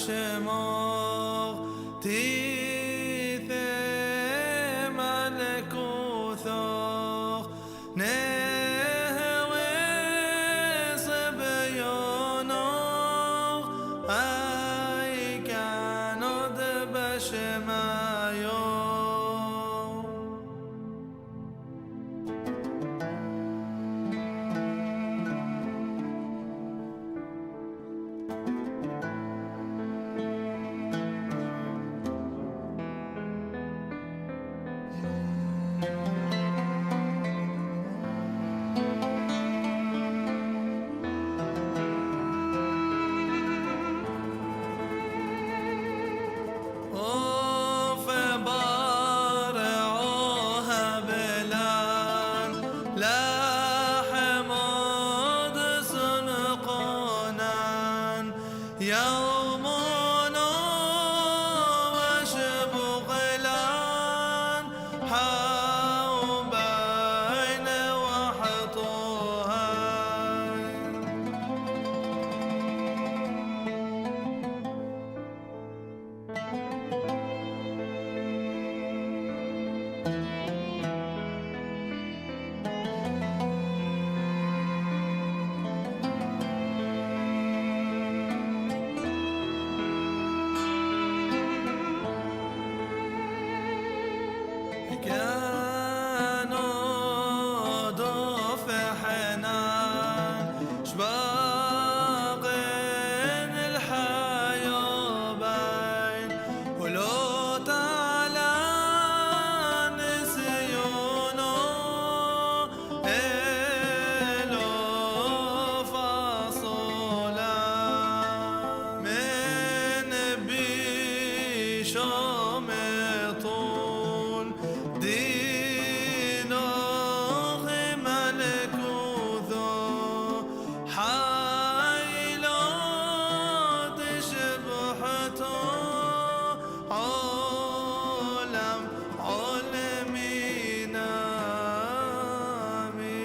بشماغ تيث ملكوثاغ نهوي صبياناغ أي كانت بشماياغ يومنا وشبغلان حوبين وحطوها كانوا ضف حنان شباقين الحياة بين ولو تعالى نسيونه إلو فصولا من بيشام طول دينه ملكوثه حيلات شبحته عالم عالمين آمين.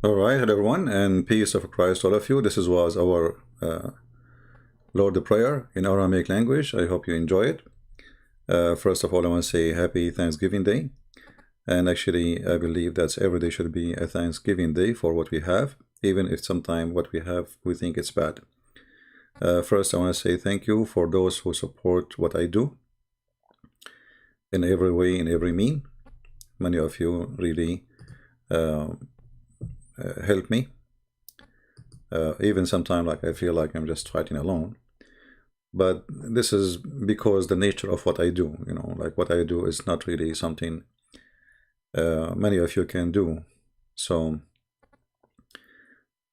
All right, hello everyone, and peace of Christ all of you. This was our Lord the Prayer in Aramaic language. I hope you enjoy it. First of all, I want to say Happy Thanksgiving Day. And actually, I believe that every day should be a Thanksgiving Day for what we have, even if sometimes what we have, we think it's bad. First, I want to say thank you for those who support what I do in every way, in every mean. Many of you really help me. Even sometimes like I feel like I'm just fighting alone. But this is because the nature of what I do, you know, like what I do is not really something many of you can do. So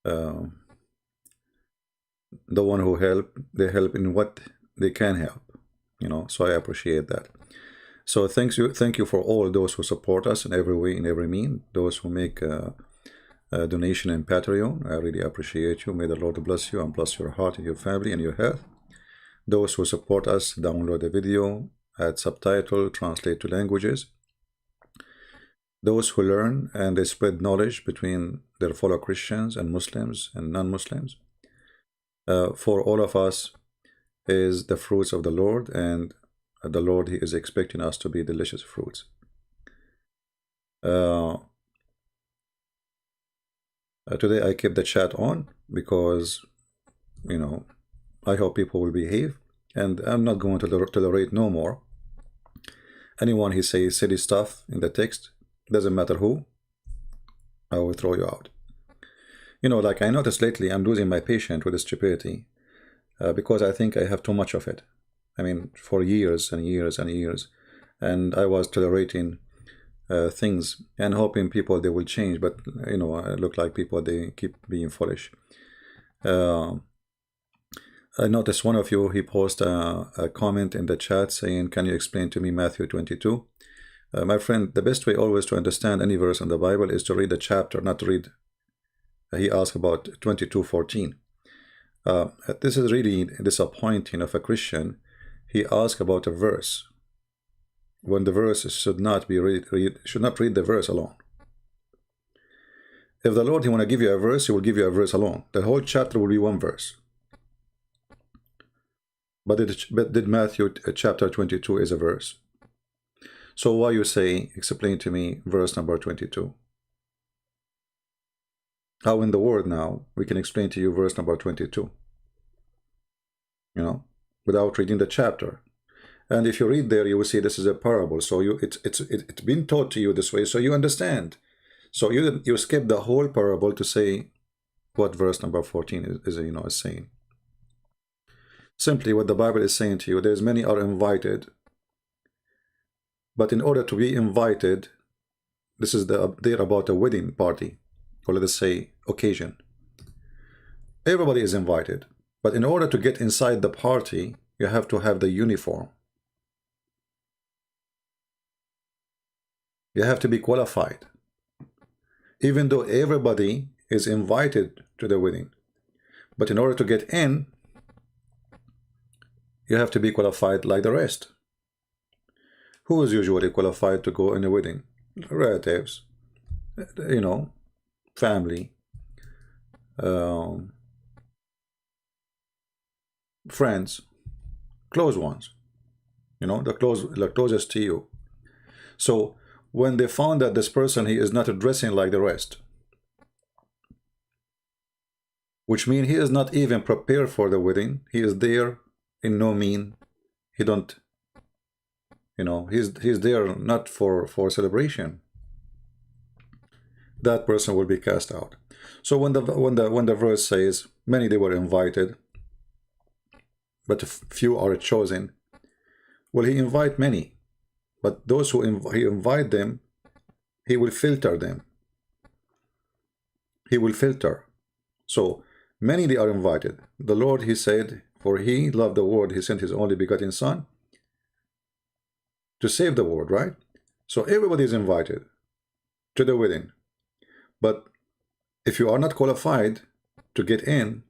the one who help, they help in what they can help, you know, so I appreciate that. So thank you for all those who support us in every way, in every mean, those who make a donation in Patreon. I really appreciate you. May the Lord bless you and bless your heart and your family and your health. Those who support us, download the video, add subtitle, translate to languages. Those who learn and they spread knowledge between their fellow Christians and Muslims and non-Muslims. For all of us is the fruits of the Lord, and the Lord, He is expecting us to be delicious fruits. Today I kept the chat on because, you know, I hope people will behave, and I'm not going to tolerate no more. Anyone who says silly stuff in the text, doesn't matter who, I will throw you out. You know, like I noticed lately, I'm losing my patience with the stupidity because I think I have too much of it. I mean, for years and years and years, and I was tolerating things and hoping people they will change, but you know, I look like people they keep being foolish. I noticed one of you, he posted a comment in the chat saying, can you explain to me Matthew 22? My friend, the best way always to understand any verse in the Bible is to read the chapter, not to read. He asked about 22:14. This is really disappointing of a Christian. He asked about a verse when the verse should not be should not read the verse alone. If the Lord, he want to give you a verse, he will give you a verse alone. The whole chapter will be one verse. But did Matthew chapter 22 is a verse? So why you say, explain to me verse number 22? How in the world now we can explain to you verse number 22? You know, without reading the chapter. And if you read there, you will see this is a parable. So it's been taught to you this way, so you understand. So you skip the whole parable to say what verse number 14 is saying. Simply what the Bible is saying to you, there's many are invited, but in order to be invited, this is there about a wedding party, or let us say occasion. Everybody is invited, but in order to get inside the party, you have to have the uniform. You have to be qualified. Even though everybody is invited to the wedding, but in order to get in, you have to be qualified like the rest. Who is usually qualified to go in a wedding? Relatives, family, friends, close ones, the closest to you. So when they found that this person, he is not dressing like the rest, which means he is not even prepared for the wedding, he is there in no mean, he don't, he's there not for celebration, that person will be cast out. So when the verse says many they were invited, but few are chosen, well, he invite many, but those who he invite them, he will filter them. He will filter. So many they are invited. The Lord, he said, for he loved the world, he sent his only begotten Son to save the world, right? So everybody is invited to the wedding. But if you are not qualified to get in,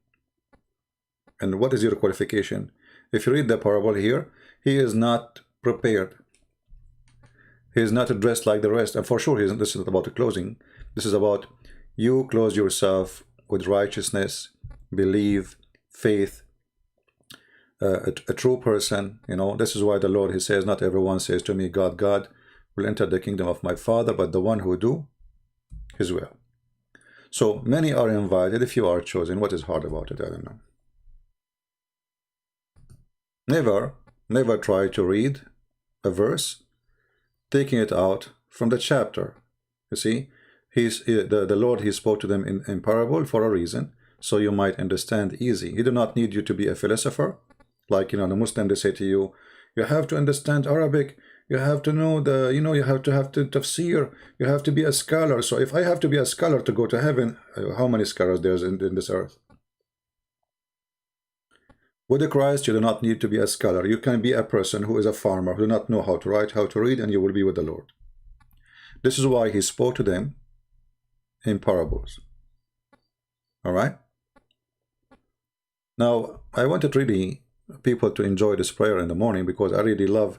and what is your qualification? If you read the parable here, he is not prepared. He is not dressed like the rest. And for sure, this is not about the clothing. This is about you clothe yourself with righteousness, believe, faith, a true person. This is why the Lord, he says, not everyone says to me, God, God will enter the kingdom of my Father, but the one who do his will. So many are invited. If you are chosen, what is hard about it? I don't know. Never try to read a verse taking it out from the chapter. You see, the Lord, he spoke to them in parable for a reason, so you might understand easy. He do not need you to be a philosopher. Like, the Muslim, they say to you, you have to understand Arabic, you have to know you have to tafsir, you have to be a scholar. So if I have to be a scholar to go to heaven, how many scholars there's in this earth? With the Christ, you do not need to be a scholar. You can be a person who is a farmer, who do not know how to write, how to read, and you will be with the Lord. This is why he spoke to them in parables. All right? Now, I wanted really people to enjoy this prayer in the morning, because I really love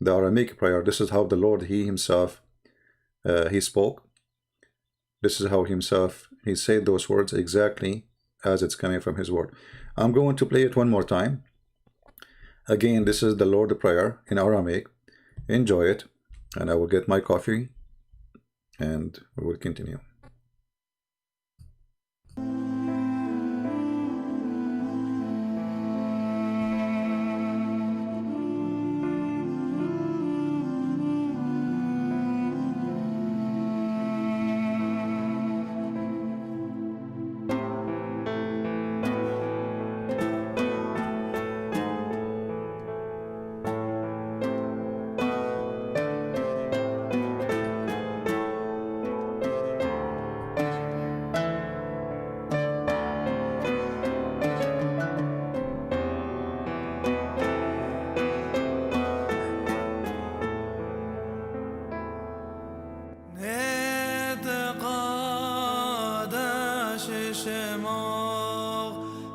the Aramaic prayer. This is how the Lord, he himself, he spoke. This is how himself, he said those words exactly as it's coming from his word. I'm going to play it one more time. Again, this is the Lord prayer in Aramaic. Enjoy it, and I will get my coffee, and we will continue.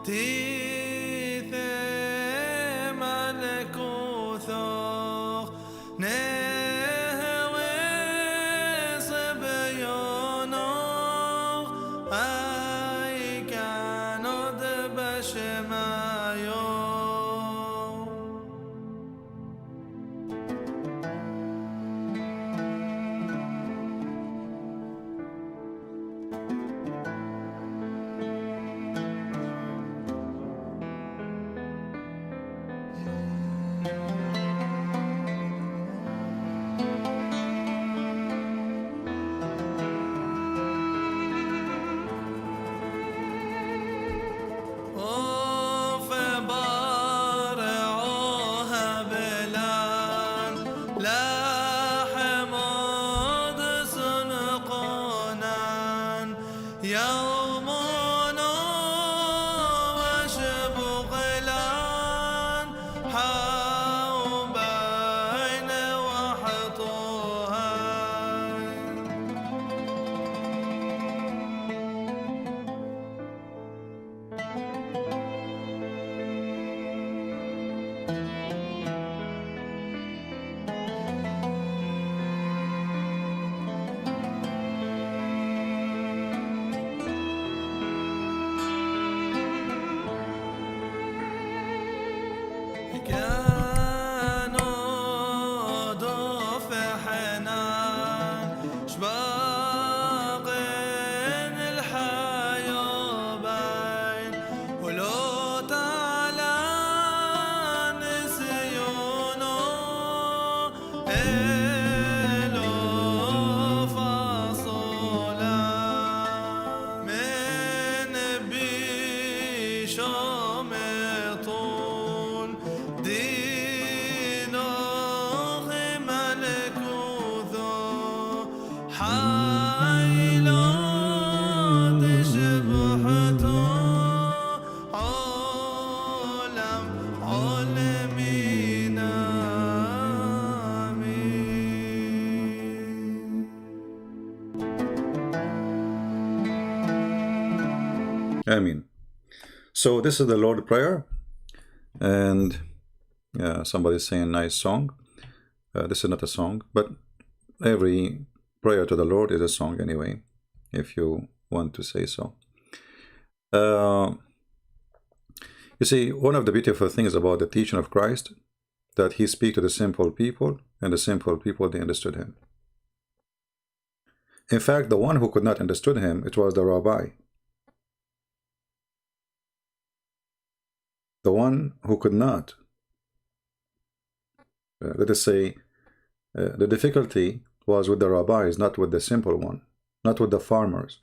تيث ملكوثو نهوي صبيونو أي كانوا بشمايو يومنا وشبغلان حوبين وحطوها كانوا ضف حنان شباقين الحيوبين ولو تعالى نسيونه إلو فصولا من بيشوم طول دينو ملكوثو حيلو تشبحتو عالم عالمين Amen. So this is the Lord Prayer, and yeah, somebody's saying nice song. This is not a song, but every prayer to the Lord is a song anyway, if you want to say so. You see, one of the beautiful things about the teaching of Christ, that he speak to the simple people, and the simple people, they understood him. In fact, the one who could not understood him, it was the rabbi. The one who could not, let us say, the difficulty was with the rabbis, not with the simple one, not with the farmers,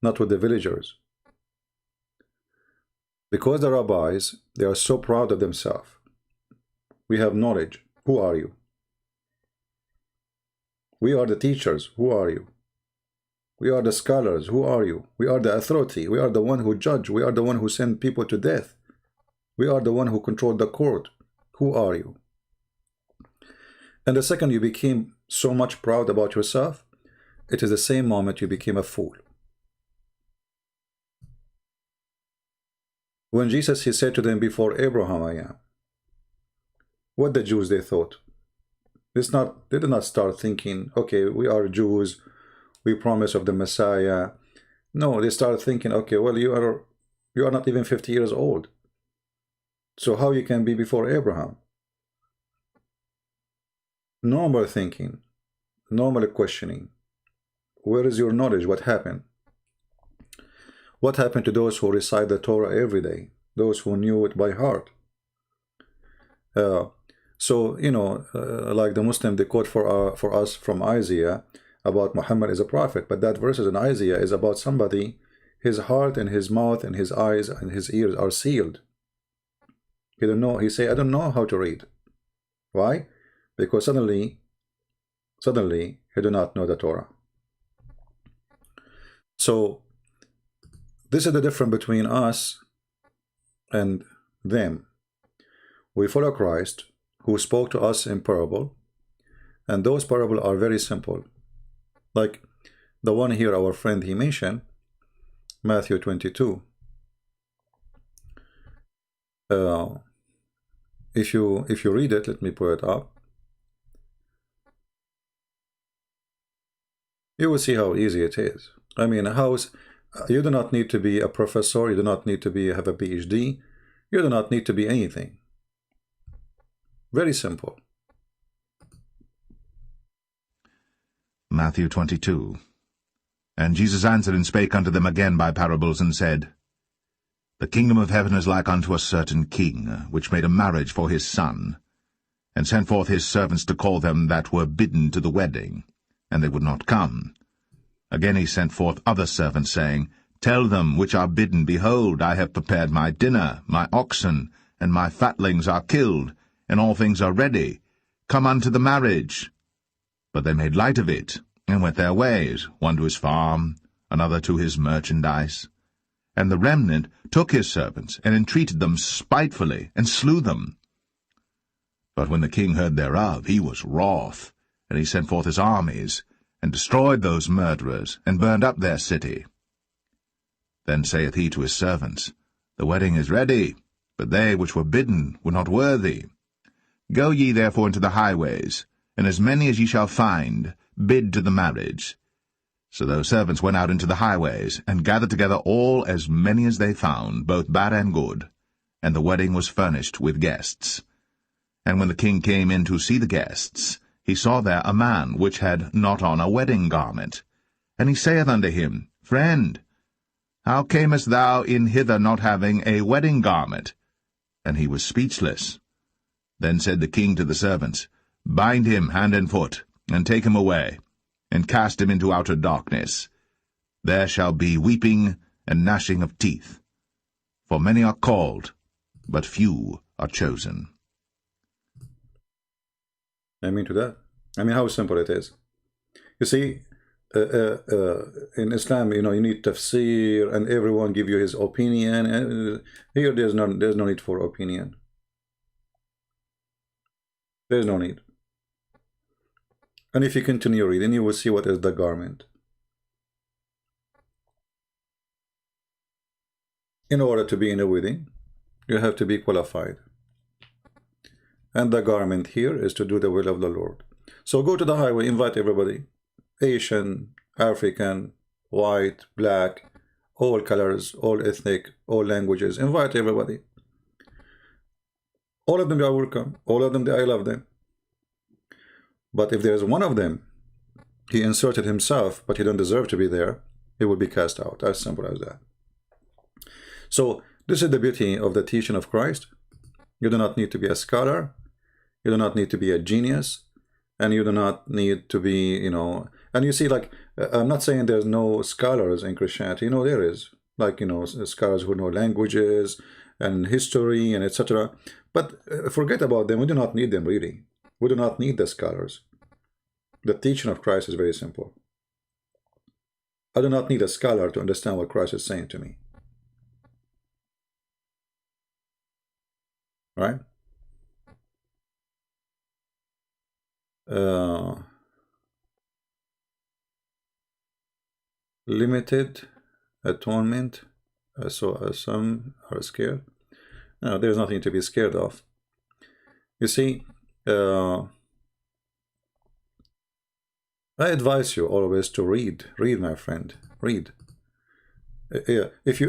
not with the villagers. Because the rabbis, they are so proud of themselves. We have knowledge. Who are you? We are the teachers. Who are you? We are the scholars. Who are you? We are the authority. We are the one who judge. We are the one who send people to death. We are the one who control the court. Who are you? And the second you became so much proud about yourself, it is the same moment you became a fool. When Jesus, he said to them, before Abraham I am. What the Jews, they thought? They did not start thinking, okay, we are Jews, we promise of the Messiah. No, they started thinking, okay, well, you are not even 50 years old. So how you can be before Abraham? Normal thinking, normal questioning. Where is your knowledge? What happened? What happened to those who recite the Torah every day? Those who knew it by heart? So, you know, like the Muslim, they quote for us from Isaiah about Muhammad as a prophet, but that verse in Isaiah is about somebody, his heart and his mouth and his eyes and his ears are sealed. He don't know. He say, I don't know how to read. Why? Because suddenly he do not know the Torah. So this is the difference between us and them. We follow Christ, who spoke to us in parable, and those parables are very simple. Like the one here, our friend, he mentioned, Matthew 22. If you read it, let me pull it up. You will see how easy it is. I mean, you do not need to be a professor. You do not need to have a PhD. You do not need to be anything. Very simple. Matthew 22. And Jesus answered and spake unto them again by parables, and said, The kingdom of heaven is like unto a certain king, which made a marriage for his son, and sent forth his servants to call them that were bidden to the wedding, and they would not come. Again he sent forth other servants, saying, Tell them which are bidden, Behold, I have prepared my dinner, my oxen, and my fatlings are killed, and all things are ready. Come unto the marriage. But they made light of it, and went their ways, one to his farm, another to his merchandise. And the remnant took his servants, and entreated them spitefully, and slew them. But when the king heard thereof, he was wroth, and he sent forth his armies, and destroyed those murderers, and burned up their city. Then saith he to his servants, The wedding is ready, but they which were bidden were not worthy. Go ye therefore into the highways, and as many as ye shall find, bid to the marriage. So those servants went out into the highways, and gathered together all as many as they found, both bad and good. And the wedding was furnished with guests. And when the king came in to see the guests, he saw there a man which had not on a wedding garment. And he saith unto him, Friend, how camest thou in hither not having a wedding garment? And he was speechless. Then said the king to the servants, Bind him hand and foot, and take him away, and cast him into outer darkness. There shall be weeping and gnashing of teeth. For many are called, but few are chosen. I mean to that. I mean how simple it is. You see, in Islam, you need tafsir, and everyone give you his opinion. And here, there's no need for opinion. There's no need. And if you continue reading, you will see what is the garment. In order to be in a wedding, you have to be qualified. And the garment here is to do the will of the Lord. So go to the highway, invite everybody. Asian, African, white, black, all colors, all ethnic, all languages. Invite everybody. All of them are welcome. All of them, I love them. But if there's one of them, he inserted himself, but he don't deserve to be there, he will be cast out. As simple as that. So this is the beauty of the teaching of Christ. You do not need to be a scholar. You do not need to be a genius. And you do not need to be, and you see, like, I'm not saying there's no scholars in Christianity. There is, like, scholars who know languages and history and etc. But forget about them. We do not need them, really. We do not need the scholars. The teaching of Christ is very simple. I do not need a scholar to understand what Christ is saying to me. Right? Limited atonement. So some are scared. No, there's nothing to be scared of. You see, I advise you always to read. Read, my friend. Read. If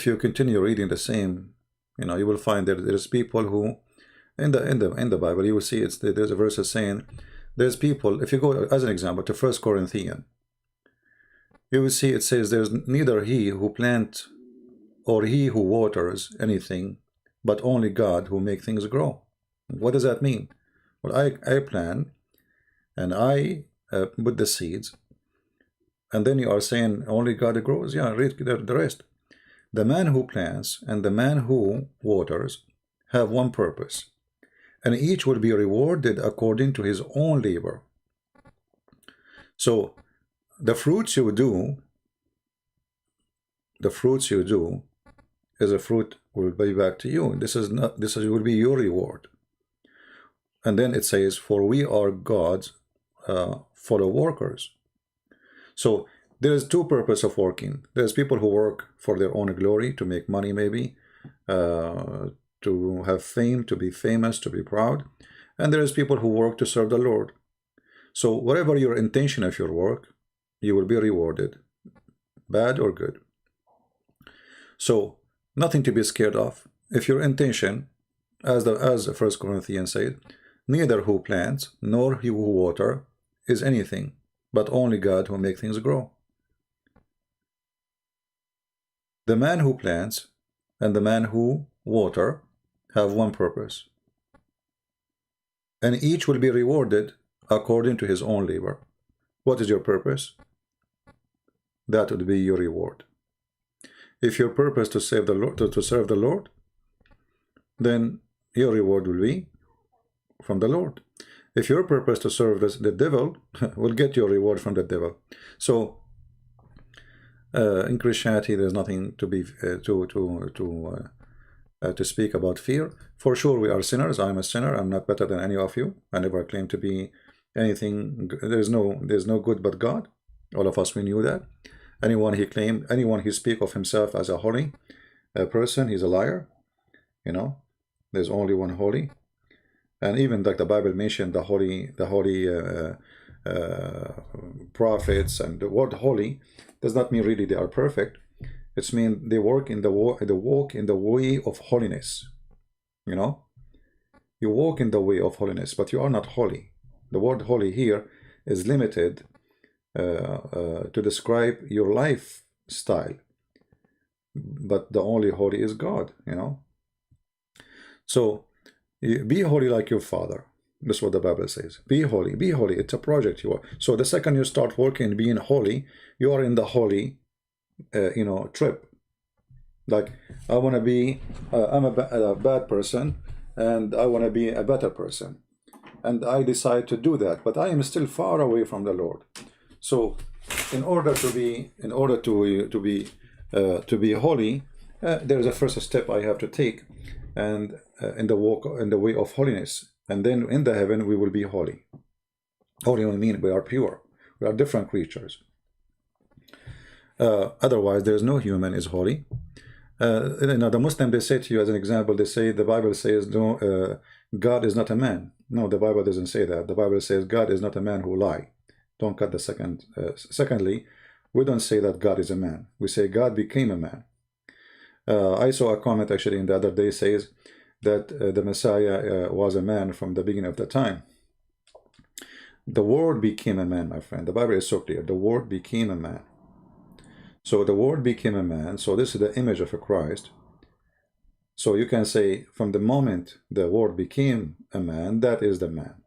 you continue reading the same, you will find that there's people who, in the Bible, you will see there's a verse saying, there's people. If you go as an example to 1 Corinthians, you will see it says there's neither he who plant or he who waters anything, but only God who makes things grow. What does that mean? Well, I plant and I put the seeds, and then you are saying only God grows. Yeah, read the rest. The man who plants and the man who waters have one purpose, and each will be rewarded according to his own labor. So the fruits you do is a fruit will be back to you. This will be your reward. And then it says, for we are God's fellow workers. So there is two purpose of working. There's people who work for their own glory, to make money maybe, to have fame, to be famous, to be proud. And there is people who work to serve the Lord. So whatever your intention of your work, you will be rewarded, bad or good. So nothing to be scared of. If your intention, as 1 Corinthians said, neither who plants nor he who water is anything, but only God who makes things grow. The man who plants and the man who water have one purpose, and each will be rewarded according to his own labor. What is your purpose? That would be your reward. If your purpose to save the Lord, to serve the Lord, then your reward will be from the Lord. If your purpose to serve the devil, will get your reward from the devil. So in Christianity, there's nothing to be to speak about fear. For sure, we are sinners. I'm a sinner. I'm not better than any of you. I never claim to be anything. There's no good but God. All of us, we knew that. Anyone he speak of himself as a holy person, he's a liar. You know, there's only one holy. And even like the Bible mentioned, the holy prophets, and the word holy does not mean really they are perfect. It means they walk in the way of holiness. You know, you walk in the way of holiness, but you are not holy. The word holy here is limited to describe your lifestyle, but the only holy is God. You know, so be holy like your Father. That's what the Bible says. Be holy, be holy. It's a project you are. So the second you start working being holy, you are in the holy trip. Like, I want to be I'm a bad person, and I want to be a better person, and I decide to do that, but I am still far away from the Lord. So in order to be holy, there's a first step I have to take, and in the way of holiness, and then in the heaven we will be holy. Holy will mean we are pure. We are different creatures. Otherwise, there's no human is holy. The Muslim, they say to you as an example, they say the Bible says no, God is not a man. No, the Bible doesn't say that. The Bible says God is not a man who lie. Don't cut the second. Secondly, we don't say that God is a man. We say God became a man. I saw a comment actually in the other day says that the Messiah was a man from the beginning of the time. The Word became a man, my friend. The Bible is so clear. The Word became a man. So the Word became a man. So this is the image of a Christ. So you can say from the moment the Word became a man, that is the man.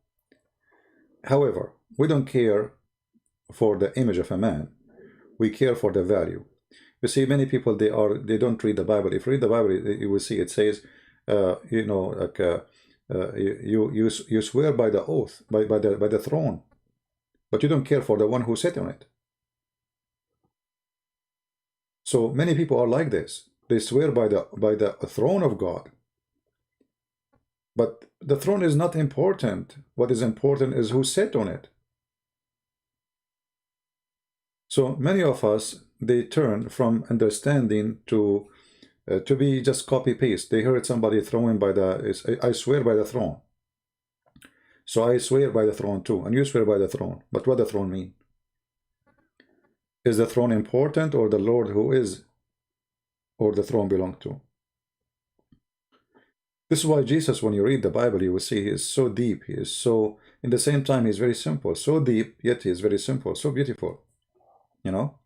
However, we don't care for the image of a man. We care for the value. You see, many people, they don't read the Bible. If you read the Bible, you will see it says, you swear by the oath, by the throne, but you don't care for the one who sat on it. So many people are like this. They swear by the throne of God, but the throne is not important. What is important is who sat on it. So many of us, they turn from understanding to be just copy paste. They heard somebody throwing by I swear by the throne. So I swear by the throne too, and you swear by the throne. But what does the throne mean? Is the throne important, or the Lord who is, or the throne belong to? This is why Jesus, when you read the Bible, you will see he is so deep. He is so, in the same time, he's very simple. So deep, yet he is very simple, so beautiful. You know,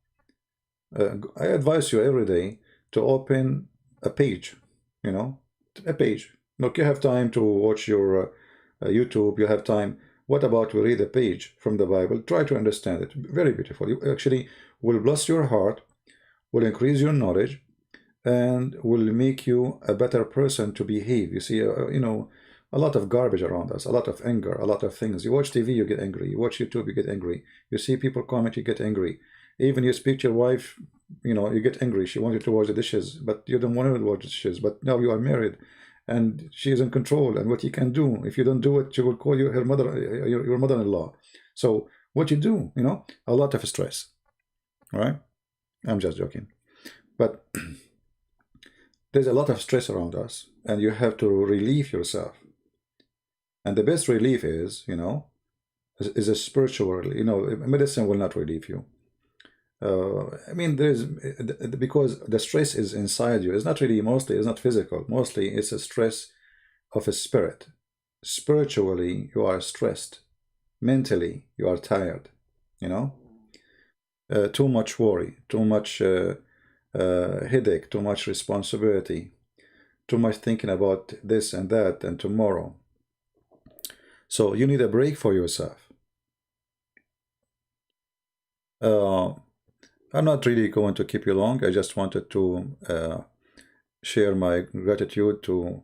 I advise you every day to open a page, you know, a page. Look, you have time to watch your YouTube, you have time. What about we read a page from the Bible? Try to understand it. Very beautiful. You actually will bless your heart, will increase your knowledge, and will make you a better person to behave. You see, you know, a lot of garbage around us, a lot of anger, a lot of things. You watch TV, you get angry. You watch YouTube, you get angry. You see people comment, you get angry. Even you speak to your wife, you know, you get angry. She wanted to wash the dishes, but you don't want to wash the dishes. But now you are married, and she is in control. And what you can do, if you don't do it, she will call you her mother, your mother-in-law. So what you do, you know, a lot of stress. All right, I'm just joking, but there's a lot of stress around us, and you have to relieve yourself. And the best relief is, is a spiritual. Medicine will not relieve you. I mean, because the stress is inside you. It's not really, mostly, it's not physical. Mostly, it's a stress of a spirit. Spiritually, you are stressed. Mentally, you are tired. Too much worry, too much headache, too much responsibility, too much thinking about this and that and tomorrow. So you need a break for yourself. I'm not really going to keep you long. I just wanted to share my gratitude to,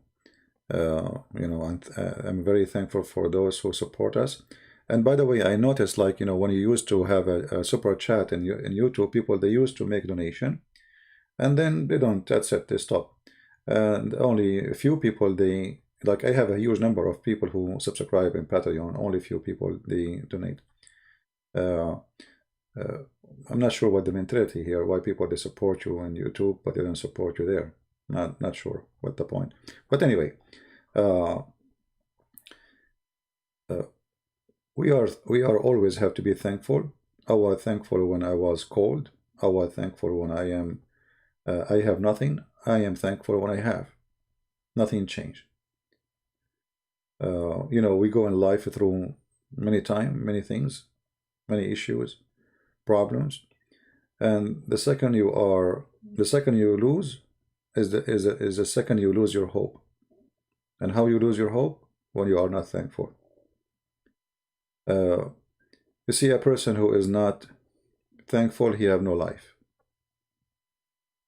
and I'm very thankful for those who support us. And by the way, I noticed, like, when you used to have a super chat in YouTube, people, they used to make donation, and then they don't, that's it, they stop. And only a few people, I have a huge number of people who subscribe in Patreon, only a few people, they donate. I'm not sure what the mentality here, why people, they support you on YouTube, but they don't support you there. Not sure what the point. But anyway, we are always have to be thankful. I was thankful when I was cold. I was thankful when I have nothing. I am thankful when I have. Nothing changed. We go in life through many things, many issues, problems, and the second you lose is the second you lose your hope. And how you lose your hope? When you are not thankful. You see, a person who is not thankful, he have no life,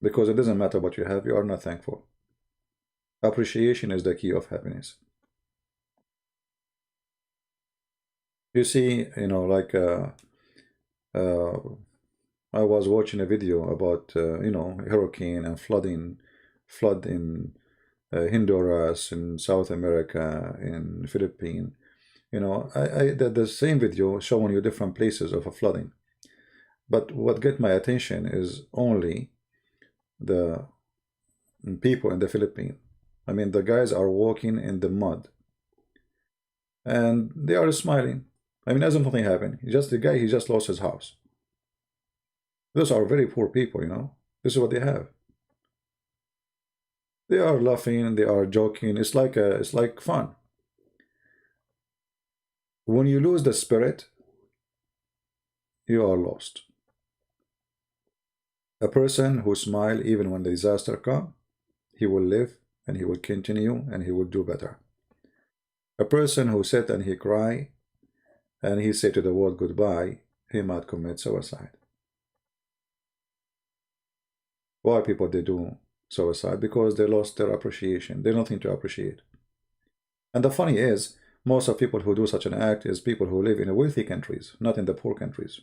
because it doesn't matter what you have, you are not thankful. Appreciation is the key of happiness. You see, like I was watching a video about hurricane and flood in Honduras, in South America, in Philippines. The same video showing you different places of a flooding, but what get my attention is only the people in the Philippines. I mean, the guys are walking in the mud and they are smiling. I mean, as if nothing happened. He just lost his house. Those are very poor people, This is what they have. They are laughing, they are joking. It's like fun. When you lose the spirit, you are lost. A person who smiles even when the disaster comes, he will live and he will continue and he will do better. A person who sit and he cry and he say to the world goodbye, he might commit suicide. Why people they do suicide? Because they lost their appreciation. There's nothing to appreciate. And the funny is, most of people who do such an act is people who live in the wealthy countries, not in the poor countries.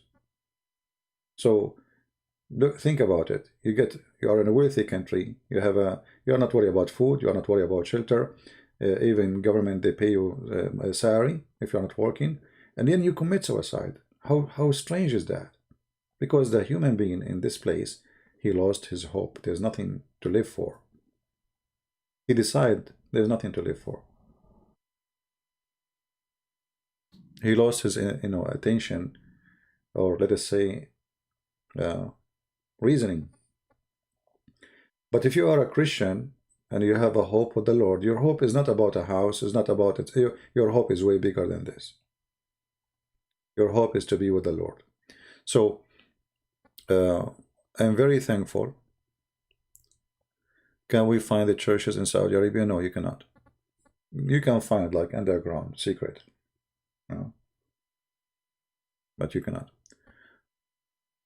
So think about it. You are in a wealthy country. You are not worried about food. You are not worried about shelter. Even government, they pay you a salary if you are not working, and then you commit suicide. How strange is that? Because the human being in this place, he lost his hope. There's nothing to live for. He decided there's nothing to live for. He lost his attention, or let us say reasoning. But if you are a Christian and you have a hope with the Lord, your hope is not about a house, it's not about it. Your hope is way bigger than this. Your hope is to be with the Lord. So I'm very thankful. Can we find the churches in Saudi Arabia? No, you cannot. You can find like underground, secret. But you cannot.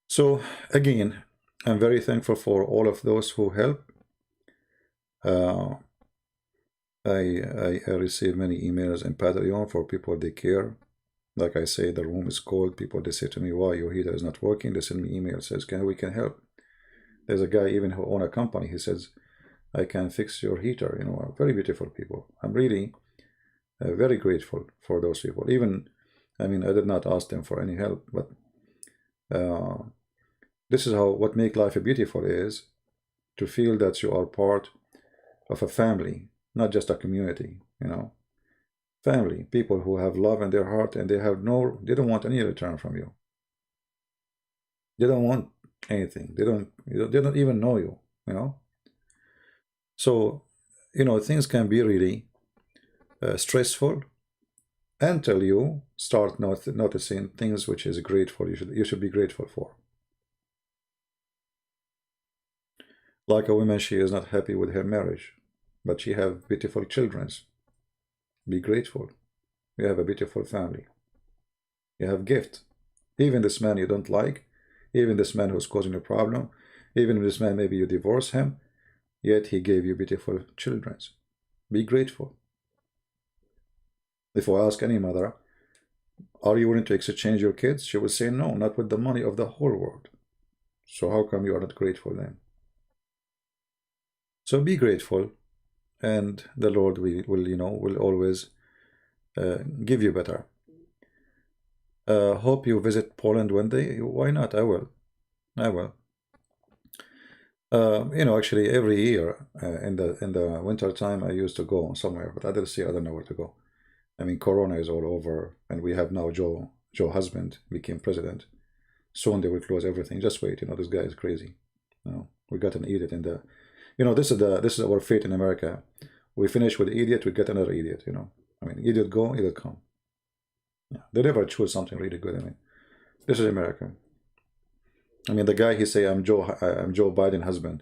So again, I'm very thankful for all of those who help. I receive many emails in Patreon for people they care. Like I say, the room is cold. People, they say to me, why your heater is not working? They send me emails, says, we can help. There's a guy even who owns a company. He says, I can fix your heater. Very beautiful people. I'm really very grateful for those people. Even, I mean, I did not ask them for any help, but This is how what make life beautiful is to feel that you are part of a family, not just a community, you know. Family, people who have love in their heart and they don't want any return from you. They don't want anything. They don't even know you, you know. So, you know, things can be really stressful until you start noticing things which is grateful. You should be grateful for. Like a woman, she is not happy with her marriage, but she have beautiful children. Be grateful. You have a beautiful family. You have gift. Even this man you don't like, even this man who's causing a problem, even this man maybe you divorce him, yet he gave you beautiful children. Be grateful. If I ask any mother, are you willing to exchange your kids? She will say no, not with the money of the whole world. So how come you are not grateful then? So be grateful, and the Lord will always give you better. Hope you visit Poland one day. Why not? I will. You know, actually, every year in the winter time, I used to go somewhere, but I don't know where to go. I mean, Corona is all over, and we have now Joe husband became president. Soon they will close everything. Just wait. You know, this guy is crazy. You know, we got an idiot in the. You know, this is our fate in America. We finish with idiot, we get another idiot. You know, I mean, idiot go, idiot come. Yeah, they never choose something really good. I mean, this is America. I mean, the guy he say I'm Joe Biden husband,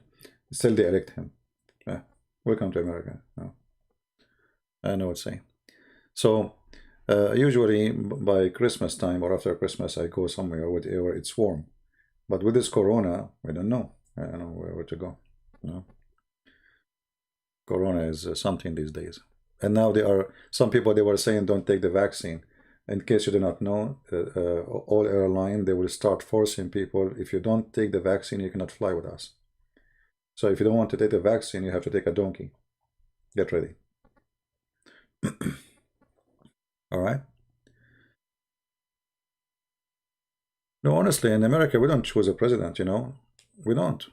still they elect him. Yeah, welcome to America. No. I know what to say. So usually by Christmas time or after Christmas, I go somewhere where it's warm. But with this Corona, I don't know. I don't know where to go. You know, Corona is something these days. And now some people they were saying don't take the vaccine. In case you do not know, all airline, they will start forcing people, if you don't take the vaccine, you cannot fly with us. So if you don't want to take the vaccine, you have to take a donkey. Get ready. All right. No, honestly, in America, we don't choose a president, you know. We don't.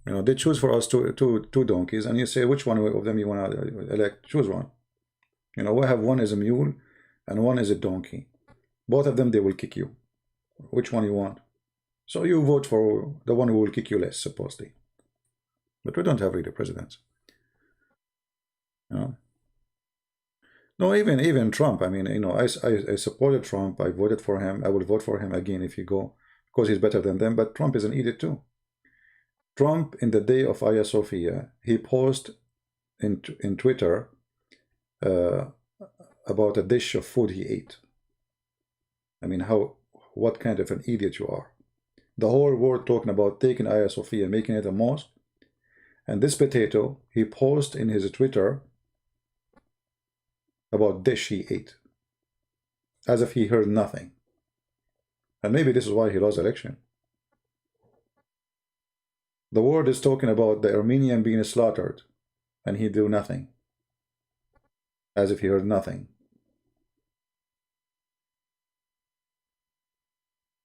You know, they choose for us two donkeys, and you say, which one of them you want to elect? Choose one. You know, we have one is a mule, and one is a donkey. Both of them, they will kick you. Which one you want? So you vote for the one who will kick you less, supposedly. But we don't have really presidents. You know? No, even Trump. I mean, you know, I supported Trump. I voted for him. I will vote for him again if he go, because he's better than them. But Trump is an idiot too. Trump, in the day of Hagia Sophia, he posted in Twitter about a dish of food he ate. I mean, what kind of an idiot you are. The whole world talking about taking Hagia Sophia and making it a mosque. And this potato, he posted in his Twitter about dish he ate. As if he heard nothing. And maybe this is why he lost election. The world is talking about the Armenian being slaughtered, and he do nothing. As if he heard nothing.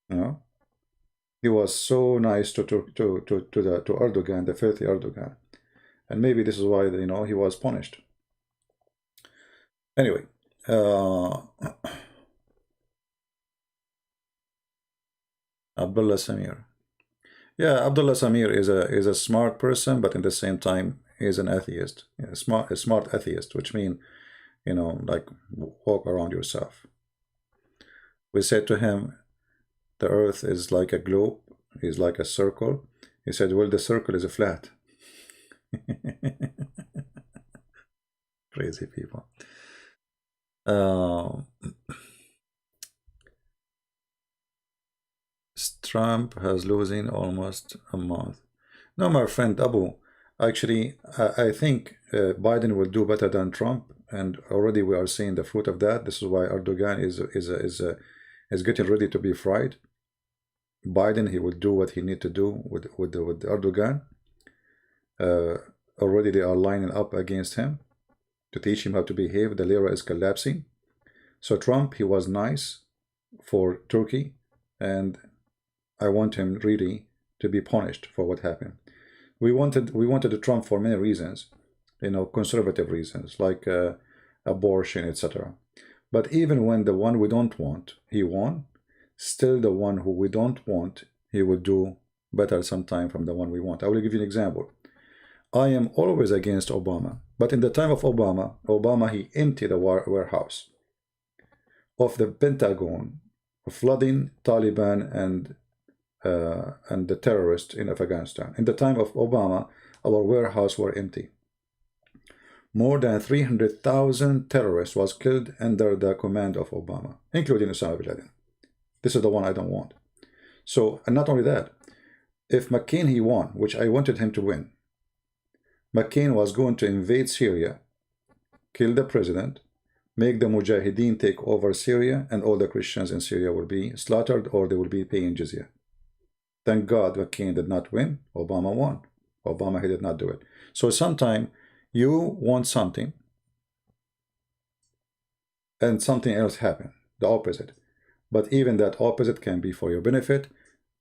You know? He was so nice to Erdogan, the filthy Erdogan. And maybe this is why, you know, he was punished. Anyway, Abdullah Samir. Yeah, Abdullah Samir is a smart person, but in the same time, he's an atheist. A smart atheist, which means, you know, like walk around yourself. We said to him, the earth is like a globe, is like a circle. He said, well, the circle is a flat. Crazy people. Trump has losing almost a month. No, my friend Abu, actually, I think Biden will do better than Trump, and already we are seeing the fruit of that. This is why Erdogan is getting ready to be fried. Biden, he will do what he need to do with Erdogan. Already they are lining up against him to teach him how to behave. The lira is collapsing. So Trump, he was nice for Turkey, and I want him really to be punished for what happened. We wanted Trump for many reasons, you know, conservative reasons like abortion, etc. But even when the one we don't want, he won, still the one who we don't want, he will do better sometime from the one we want. I will give you an example. I am always against Obama, but in the time of Obama, he emptied the warehouse of the Pentagon, flooding Taliban and the terrorists in Afghanistan. In the time of Obama, our warehouse were empty. More than 300,000 terrorists was killed under the command of Obama, including Osama bin Laden. This is the one I don't want. So, and not only that, if McCain he won, which I wanted him to win, McCain was going to invade Syria, kill the president, make the Mujahideen take over Syria, and all the Christians in Syria will be slaughtered or they will be paying jizya. Thank God McCain did not win, Obama won. Obama, he did not do it. So sometime you want something and something else happen, the opposite. But even that opposite can be for your benefit,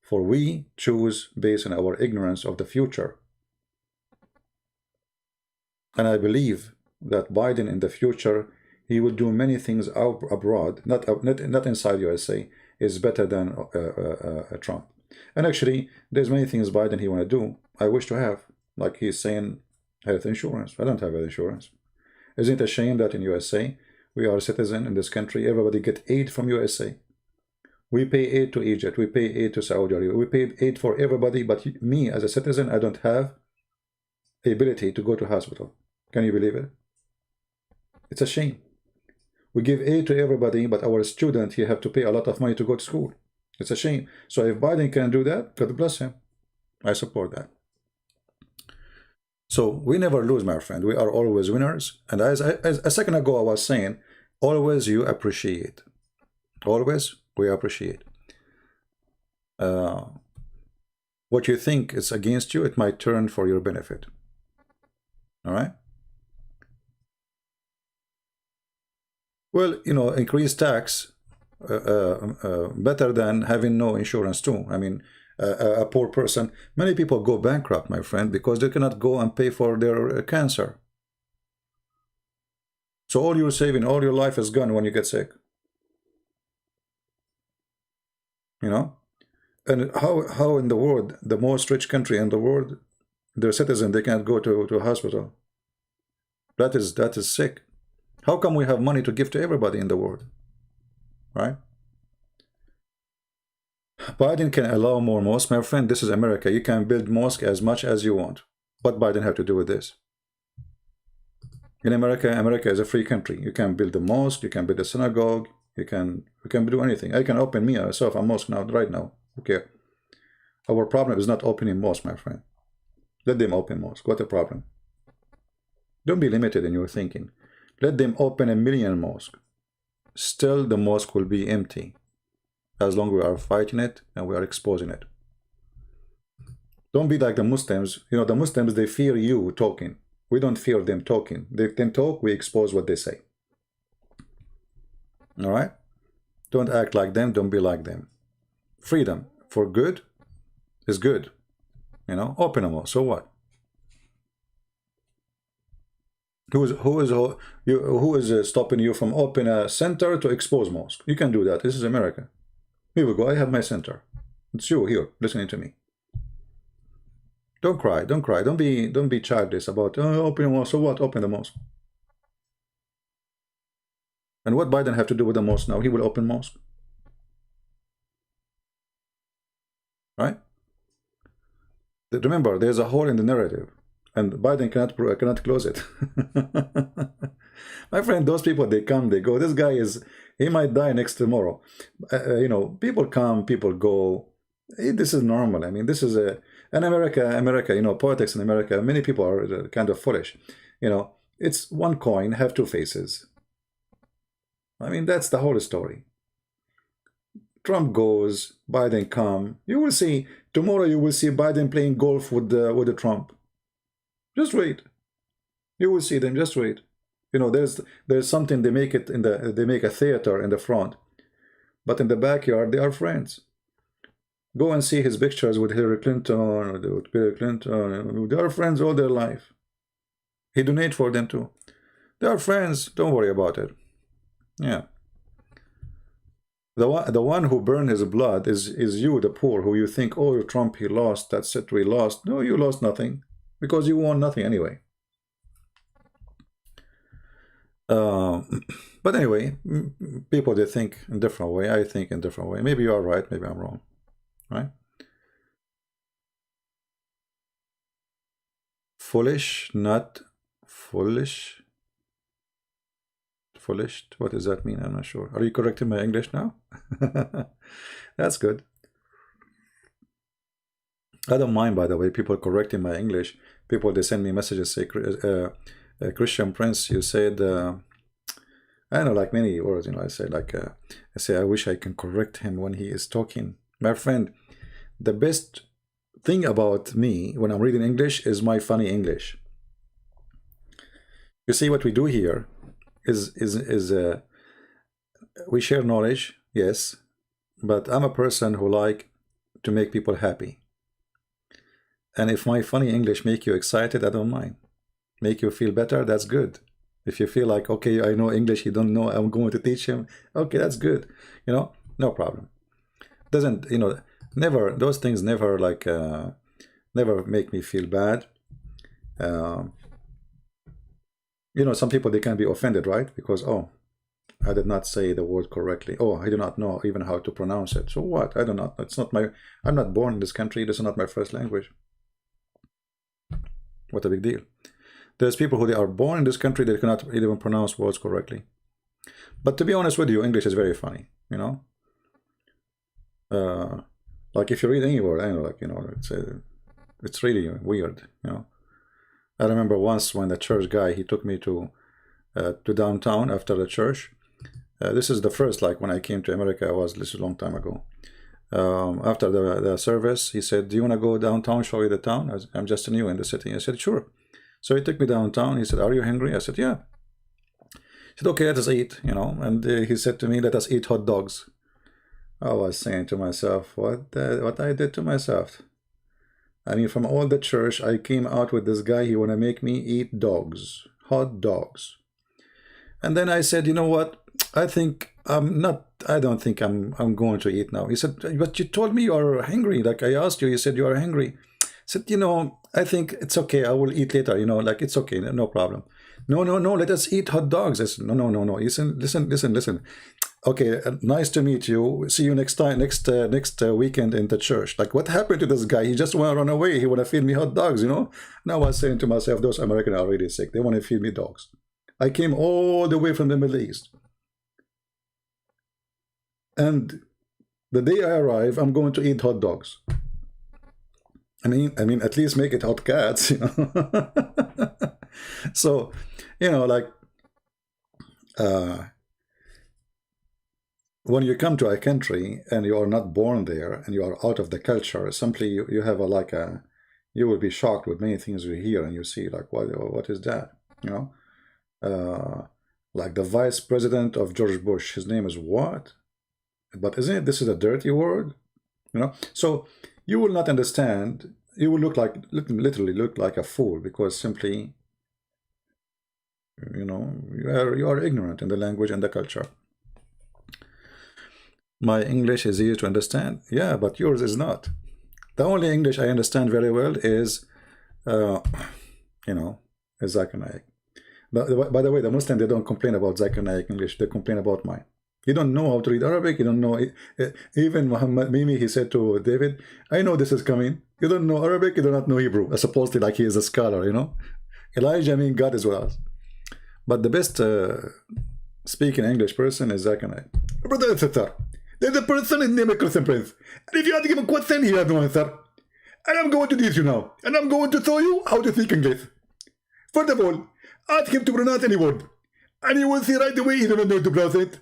for we choose based on our ignorance of the future. And I believe that Biden in the future, he will do many things out abroad, not inside USA, is better than Trump. And actually, there's many things Biden he want to do, I wish to have, like he's saying health insurance. I don't have health insurance. Isn't it a shame that in USA, we are a citizen in this country, everybody get aid from USA. We pay aid to Egypt, we pay aid to Saudi Arabia, we pay aid for everybody, but me as a citizen, I don't have the ability to go to hospital. Can you believe it? It's a shame. We give aid to everybody, but our student, he have to pay a lot of money to go to school. It's a shame. So if Biden can do that, God bless him. I support that. So we never lose, my friend. We are always winners. And as a second ago I was saying, always you appreciate. Always we appreciate. What you think is against you, it might turn for your benefit. All right? Well, you know, increased tax better than having no insurance too. I mean, a poor person, many people go bankrupt, my friend, because they cannot go and pay for their cancer. So all you're saving, all your life is gone when you get sick. You know? And how in the world, the most rich country in the world, their citizen, they can't go to a hospital. That is sick. How come we have money to give to everybody in the world? Right? Biden can allow more mosques. My friend, this is America. You can build mosque as much as you want. What Biden have to do with this? In America, America is a free country. You can build a mosque, you can build a synagogue, you can do anything. I can open myself a mosque now, right now. Okay. Our problem is not opening mosque, my friend. Let them open mosque. What a problem. Don't be limited in your thinking. Let them open 1 million mosques. Still, the mosque will be empty as long as we are fighting it and we are exposing it. Don't be like the Muslims. You know, the Muslims, they fear you talking. We don't fear them talking. They can talk, we expose what they say. All right? Don't act like them, don't be like them. Freedom for good is good. You know, open them all. So what? Who is stopping you from open a center to expose mosque? You can do that. This is America. Here we go. I have my center. It's you here listening to me. Don't cry. Don't cry. Don't be childish about open the mosque. So what? Open the mosque. And what Biden have to do with the mosque now? He will open mosque. Right? Remember, there's a hole in the narrative. And Biden cannot close it. My friend, those people, they come, they go. This guy he might die next tomorrow. You know, people come, people go. This is normal. I mean, this is in America, you know, politics in America, many people are kind of foolish. You know, it's one coin, have two faces. I mean, that's the whole story. Trump goes, Biden come. You will see, tomorrow you will see Biden playing golf with the Trump. Just wait. You will see them. Just wait. You know, there's something, they make it they make a theater in the front, but in the backyard they are friends. Go and see his pictures with Hillary Clinton or with Bill Clinton. They are friends all their life. He donates for them too. They are friends. Don't worry about it. Yeah. The one who burned his blood is you, the poor, who you think, oh, Trump, he lost. That's it, we lost. No, you lost nothing because you won nothing anyway. But anyway, people, they think in a different way. I think in a different way. Maybe you are right. Maybe I'm wrong. Right? Foolish, not foolish. Foolish, what does that mean? I'm not sure. Are you correcting my English now? That's good. I don't mind, by the way, people correcting my English. People, they send me messages, say, Christian Prince, you said, I don't know, like many words, you know, I say, like, I say, I wish I can correct him when he is talking. My friend, the best thing about me when I'm reading English is my funny English. You see, what we do here is we share knowledge, yes, but I'm a person who like to make people happy. And if my funny English make you excited, I don't mind. Make you feel better, that's good. If you feel like, okay, I know English, you don't know, I'm going to teach him, okay, that's good. You know, no problem. Doesn't, you know, never, those things never like, never make me feel bad. You know, some people, they can be offended, right? Because, oh, I did not say the word correctly. Oh, I do not know even how to pronounce it. So what? I do not. It's not my, I'm not born in this country. This is not my first language. What a big deal. There's people who they are born in this country, they cannot even pronounce words correctly. But to be honest with you, English is very funny, you know? Like if you read any word, I know, like, you know, it's really weird, you know? I remember once when the church guy, he took me to downtown after the church. This is the first, like when I came to America, this is a long time ago. After the service, he said, do you want to go downtown, show you the town? I'm just new in the city. I said, sure. So he took me downtown. He said, are you hungry? I said, yeah. He said, okay, let us eat, you know. And he said to me, let us eat hot dogs. I was saying to myself, what I did to myself? I mean, from all the church, I came out with this guy. He want to make me eat dogs, hot dogs. And then I said, you know what? I think I don't think I'm going to eat now. He said, but you told me you are hungry. Like I asked you, you said you are hungry. I said, you know, I think it's okay. I will eat later. You know, like it's okay. No problem. No. Let us eat hot dogs. I said, no. Listen. Okay, nice to meet you. See you next time, next weekend in the church. Like, what happened to this guy? He just want to run away. He want to feed me hot dogs, you know? Now I was saying to myself, those Americans are really sick. They want to feed me dogs. I came all the way from the Middle East. And the day I arrive, I'm going to eat hot dogs. I mean, at least make it hot cats, you know? So, you know, like, when you come to a country and you are not born there and you are out of the culture, simply you have you will be shocked with many things you hear and you see, like, what is that? You know, like the vice president of George Bush, his name is what? But isn't it, this is a dirty word? You know, so you will not understand. You will literally look like a fool because simply, you know, you are ignorant in the language and the culture. My English is easy to understand. Yeah, but yours is not. The only English I understand very well is, you know, is Zakir Naik. By the way, the Muslims, they don't complain about Zakir Naik English. They complain about mine. You don't know how to read Arabic. You don't know. Even Muhammad Mimi, he said to David, I know this is coming. You don't know Arabic. You do not know Hebrew. Supposedly, like he is a scholar, you know. Elijah, I mean, God is with us. But the best speaking English person is Zakir Naik. Brother and sister, there's a person in name of Christian Prince. And if you have to give him a question, he has no answer. And I'm going to teach you now. And I'm going to show you how to speak English. First of all, ask him to pronounce any word. And you will see right away he doesn't know how to pronounce it.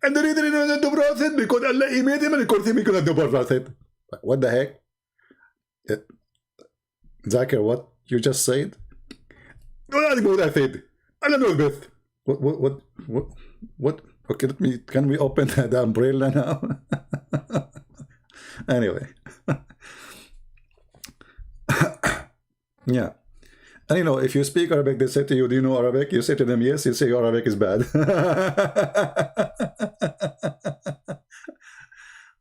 And the reason he doesn't know how to pronounce it because Allah, he made him and of course he cannot know how to pronounce it. What the heck? Zakir, what you just said? Don't ask me what I said. Allah knows best. What? Okay, can we open the umbrella now? Anyway. Yeah. And you know, if you speak Arabic, they say to you, do you know Arabic? You say to them, yes. You say your Arabic is bad.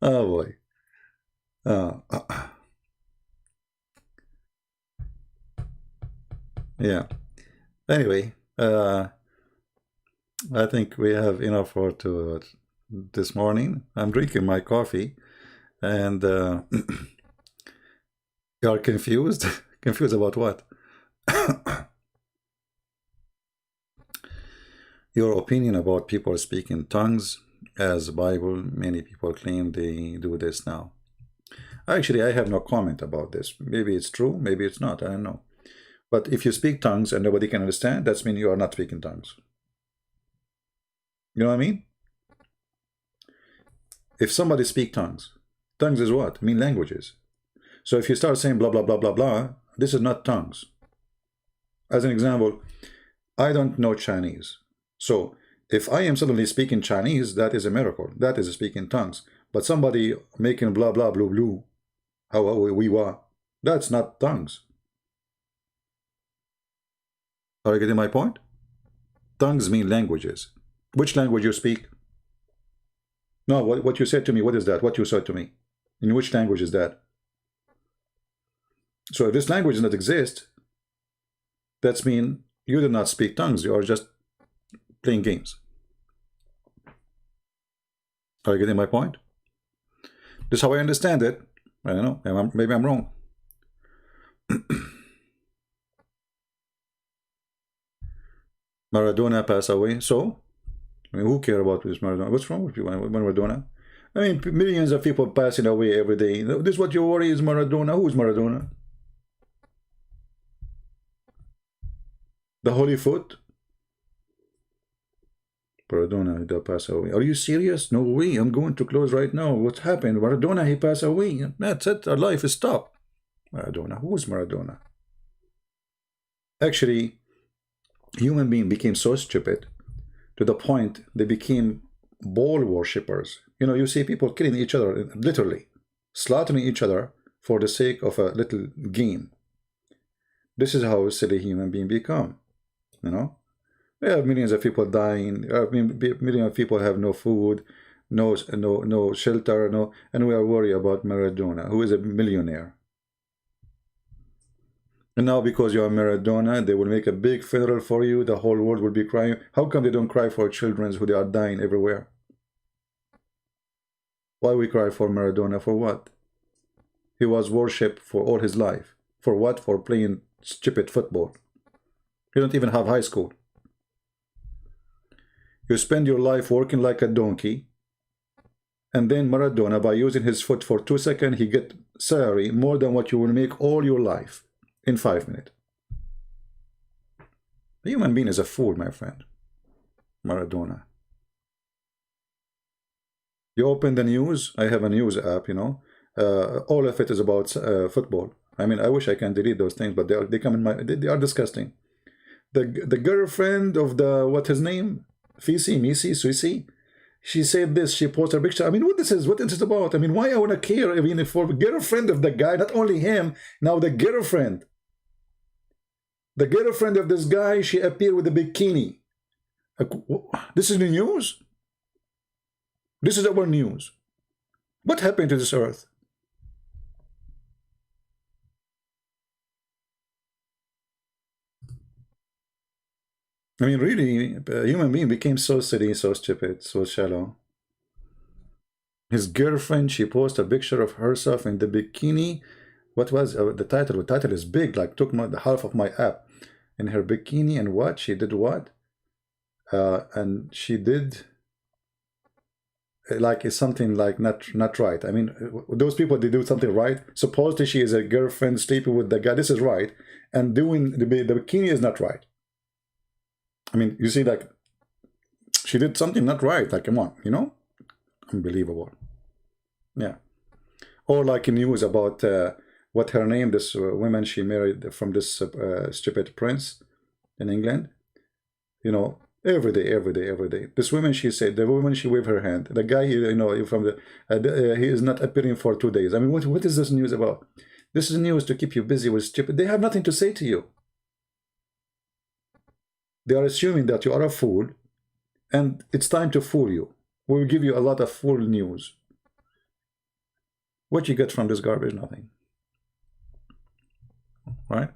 Oh boy. Uh, yeah. Anyway, I think we have enough for this morning. I'm drinking my coffee, and you are confused. Confused about what? Your opinion about people speaking tongues as Bible. Many people claim they do this now. Actually, I have no comment about this. Maybe it's true, maybe it's not. I don't know. But if you speak tongues and nobody can understand, that's mean you are not speaking tongues. You know what I mean? If somebody speak tongues is what? Mean languages. So if you start saying blah, blah, blah, blah, blah, this is not tongues. As an example, I don't know Chinese. So if I am suddenly speaking Chinese, that is a miracle. That is speaking tongues. But somebody making blah, blah, blue, blue, how we were, that's not tongues. Are you getting my point? Tongues mean languages. Which language you speak? No, what you said to me, what is that? What you said to me? In which language is that? So if this language does not exist, that's mean you do not speak tongues. You are just playing games. Are you getting my point? This is how I understand it. I don't know. Maybe I'm wrong. Maradona passed away. So, I mean, who cares about this Maradona? What's wrong with you, Maradona? I mean, millions of people passing away every day. This is what you worry is Maradona. Who is Maradona? The Holy Foot? Maradona, he passed away. Are you serious? No way. I'm going to close right now. What happened? Maradona, he passed away. That's it. Our life is stopped. Maradona. Who is Maradona? Actually, human beings became so stupid to the point they became ball worshippers. You know, you see people killing each other, literally, slaughtering each other for the sake of a little game. This is how silly human beings become, you know? We have millions of people dying. Millions of people have no food, no shelter, and we are worried about Maradona, who is a millionaire. And now because you are Maradona, they will make a big funeral for you. The whole world will be crying. How come they don't cry for children who they are dying everywhere? Why we cry for Maradona? For what? He was worshipped for all his life. For what? For playing stupid football. You don't even have high school. You spend your life working like a donkey, and then Maradona, by using his foot for 2 seconds, he get salary more than what you will make all your life in 5 minutes. The human being is a fool, my friend. Maradona. You open the news. I have a news app, you know. All of it is about football. I mean, I wish I can delete those things, but they come in my. They are disgusting. The girlfriend of the what his name? Missy, Suisi. She said this. She posted a picture. I mean, what this is? What is it about? I mean, why I wanna care? I mean, for girlfriend of the guy, not only him. Now the girlfriend. The girlfriend of this guy. She appeared with a bikini. This is the news. This is our news. What happened to this earth? I mean, really, a human being became so silly, so stupid, so shallow. His girlfriend, she posted a picture of herself in the bikini. What was the title? The title is big, like took the half of my app. In her bikini, and what? She did what? And she did... like it's something like not right. I mean, those people, they do something right. Supposedly she is a girlfriend sleeping with the guy. This is right. And doing the bikini is not right. I mean, you see, like, she did something not right. Like, come on, you know? Unbelievable. Yeah. Or like in news about what her name, this woman she married from this stupid prince in England. You know, every day, every day, every day. This woman, she said, the woman, she waved her hand. The guy, you know, from the, he is not appearing for 2 days. I mean, what is this news about? This is news to keep you busy with stupid. They have nothing to say to you. They are assuming that you are a fool, and it's time to fool you. We will give you a lot of fool news. What you get from this garbage? Nothing. Right?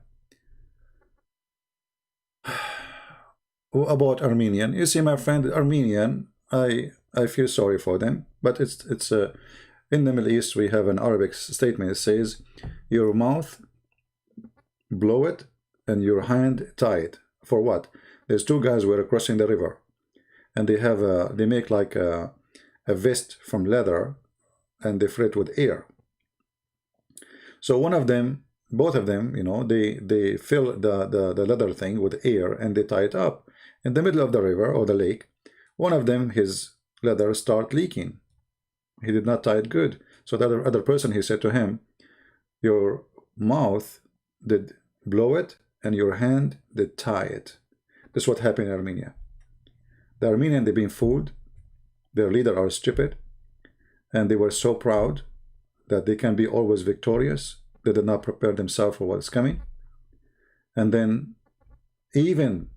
About Armenian, you see, my friend, Armenian, I feel sorry for them, but it's in the Middle East we have an Arabic statement. It says, your mouth, blow it, and your hand tie it. For what? There's two guys who were crossing the river, and they have they make like a vest from leather, and they fill it with air. So one of them, both of them, you know, they fill the leather thing with air, and they tie it up in the middle of the river or the lake. One of them, his leather start leaking. He did not tie it good. So the other person, he said to him, your mouth did blow it, and your hand did tie it. This is what happened in Armenia. The Armenian, they've been fooled. Their leader are stupid, and they were so proud that they can be always victorious. They did not prepare themselves for what's coming. And then even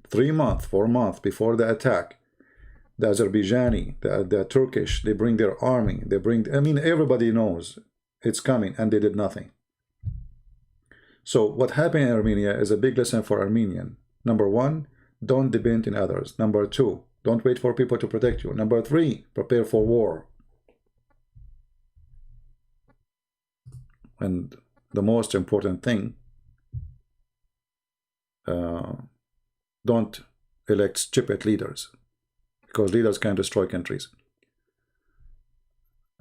3 months, 4 months before the attack, the Azerbaijani, the Turkish, they bring their army, they bring, I mean, everybody knows it's coming, and they did nothing. So what happened in Armenia is a big lesson for Armenian. Number 1, don't depend on others. Number 2, don't wait for people to protect you. Number 3, prepare for war. And the most important thing, don't elect stupid leaders, because leaders can destroy countries.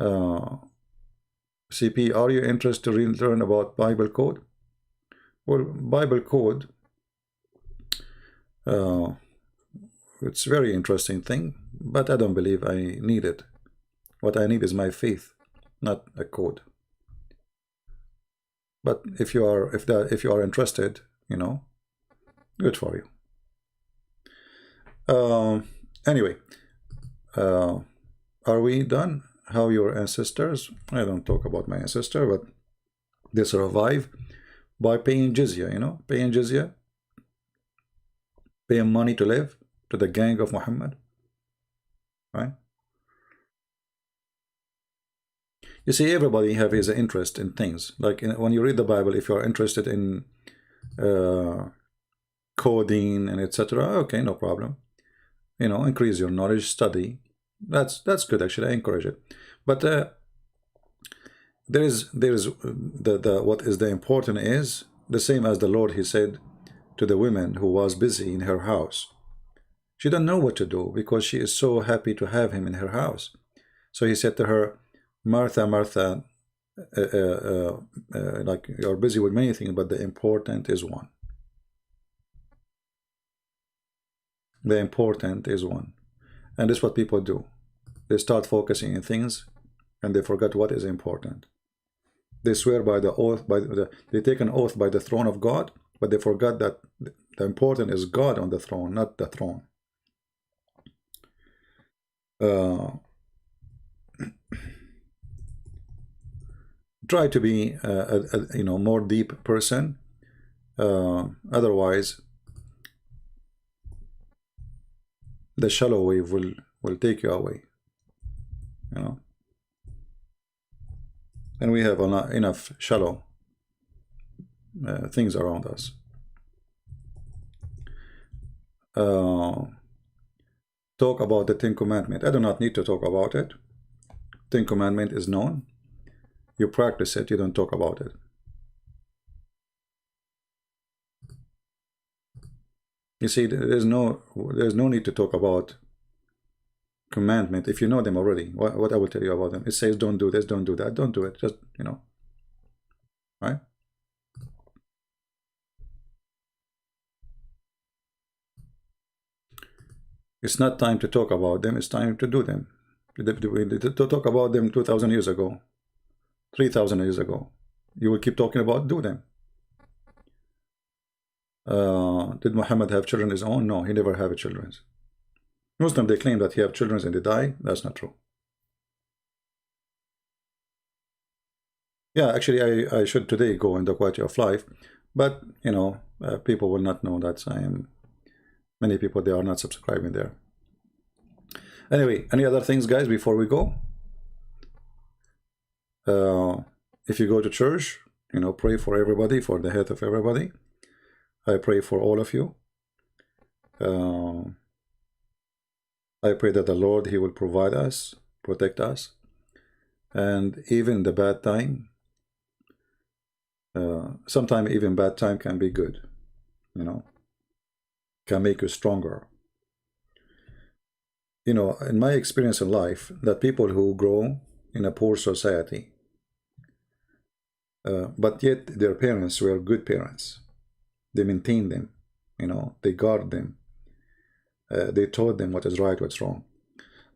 CP, are you interested to learn about Bible code? Well, Bible code, it's a very interesting thing, but I don't believe I need it. What I need is my faith, not a code. But if you are interested, you know, good for you. Anyway, are we done? How your ancestors? I don't talk about my ancestor, but they survive by paying jizya. You know, paying jizya, paying money to live to the gang of Muhammad, right? You see, everybody have his interest in things. Like when you read the Bible, if you are interested in coding and etc., okay, no problem. You know, increase your knowledge, study. That's good, actually. I encourage it. But there is what is the important is the same as the Lord. He said to the woman who was busy in her house. She doesn't know what to do because she is so happy to have him in her house. So he said to her, Martha, Martha, like you're busy with many things, but the important is one. The important is one. And this is what people do. They start focusing on things and they forget what is important. They swear by the oath, they take an oath by the throne of God, but they forgot that the important is God on the throne, not the throne. Try to be you know, more deep person. Otherwise, the shallow wave will take you away. You know, and we have enough shallow things around us. Talk about the Ten Commandments. I do not need to talk about it. Ten Commandments is known. You practice it, you don't talk about it. You see, there's no need to talk about commandment if you know them already. What I will tell you about them. It says don't do this, don't do that, don't do it. Just, you know, right? It's not time to talk about them, it's time to do them. To talk about them 2,000 years ago, 3,000 years ago. You will keep talking about do them. Did Muhammad have children his own? No, he never had children. Muslim, they claim that he have children and they die. That's not true. Yeah, actually, I should today go in the quality of life, but you know, people will not know that I am. Many people, they are not subscribing there. Anyway, any other things, guys, before we go? If you go to church, you know, pray for everybody, for the health of everybody. I pray for all of you. I pray that the Lord, He will provide us, protect us, and even the bad time. Sometimes even bad time can be good, you know, can make you stronger. You know, in my experience in life, that people who grow in a poor society, but yet their parents were good parents. They maintained them, you know, they guard them. They taught them what is right, what's wrong.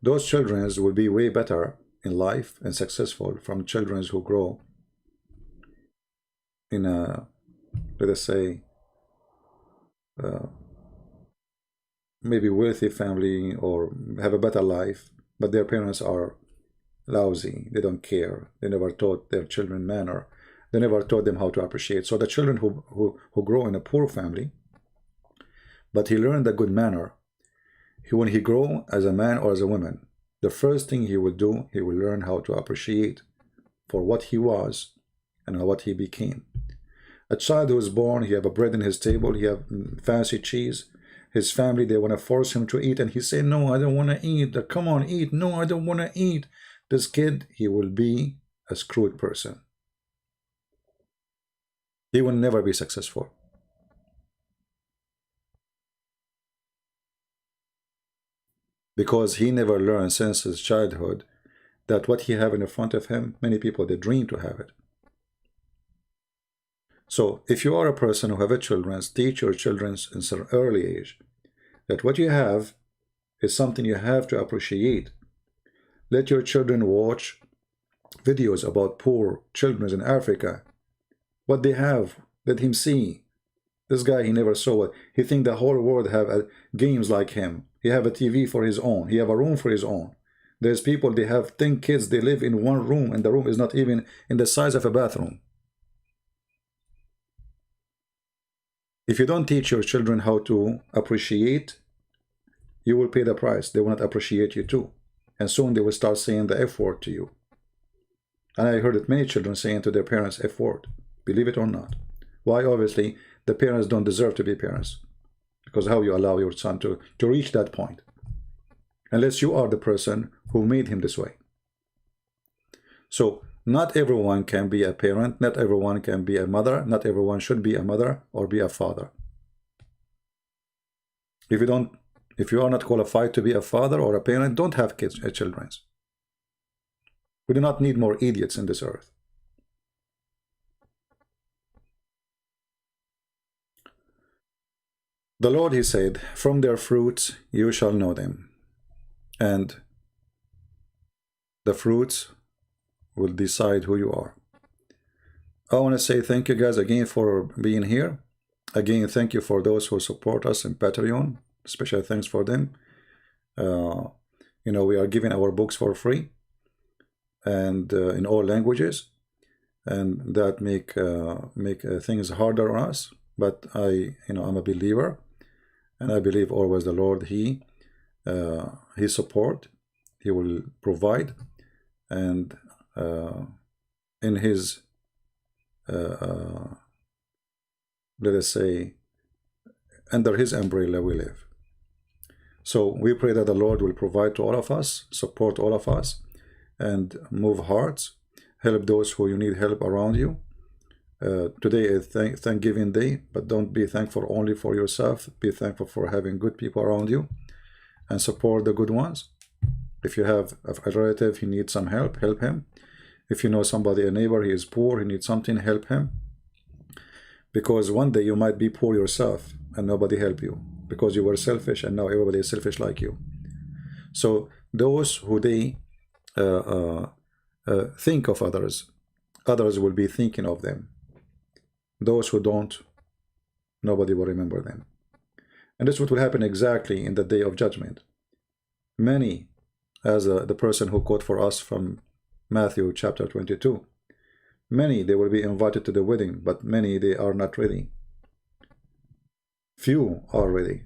Those children will be way better in life and successful from children who grow in a, let us say, maybe wealthy family or have a better life, but their parents are lousy. They don't care. They never taught their children manner. They never taught them how to appreciate. So the children who grow in a poor family, but he learned a good manner, when he grow as a man or as a woman, the first thing he will do, he will learn how to appreciate for what he was and what he became. A child who is born, he have a bread in his table, he have fancy cheese. His family, they want to force him to eat, and he say, no, I don't want to eat. Come on, eat. No, I don't want to eat. This kid, he will be a screwed person. He will never be successful. Because he never learned since his childhood that what he have in front of him, many people, they dream to have it. So if you are a person who have a children, teach your children in an early age that what you have is something you have to appreciate. Let your children watch videos about poor children in Africa. What they have, let him see. This guy, he never saw it. He think the whole world have games like him. He have a TV for his own. He have a room for his own. There's people, they have 10 kids. They live in one room, and the room is not even in the size of a bathroom. If you don't teach your children how to appreciate, you will pay the price. They will not appreciate you too. And soon they will start saying the F word to you. And I heard it many children saying to their parents, F word. Believe it or not. Why? Obviously, the parents don't deserve to be parents. Because how you allow your son to reach that point? Unless you are the person who made him this way. So, not everyone can be a parent. Not everyone can be a mother. Not everyone should be a mother or be a father. If you are not qualified to be a father or a parent, don't have kids, children. We do not need more idiots in this earth. The Lord, He said, from their fruits you shall know them. And the fruits will decide who you are. I want to say thank you guys again for being here. Again, thank you for those who support us in Patreon. Special thanks for them. You know, we are giving our books for free and in all languages, and that make things harder on us. But I'm a believer, and I believe always the Lord, He support, He will provide, and in His let us say, under His umbrella we live. So we pray that the Lord will provide to all of us, support all of us, and move hearts, help those who you need help around you. Today is Thanksgiving Day, but don't be thankful only for yourself. Be thankful for having good people around you, and support the good ones. If you have a relative, he needs some help, help him. If you know somebody, a neighbor, he is poor, he needs something, help him. Because one day you might be poor yourself and nobody help you because you were selfish, and now everybody is selfish like you. So those who they think of others, others will be thinking of them. Those who don't Nobody will remember them. And this is what will happen exactly in the day of judgment. Many, as the person who quote for us from Matthew chapter 22, many, they will be invited to the wedding, but many, they are not ready. Few are ready.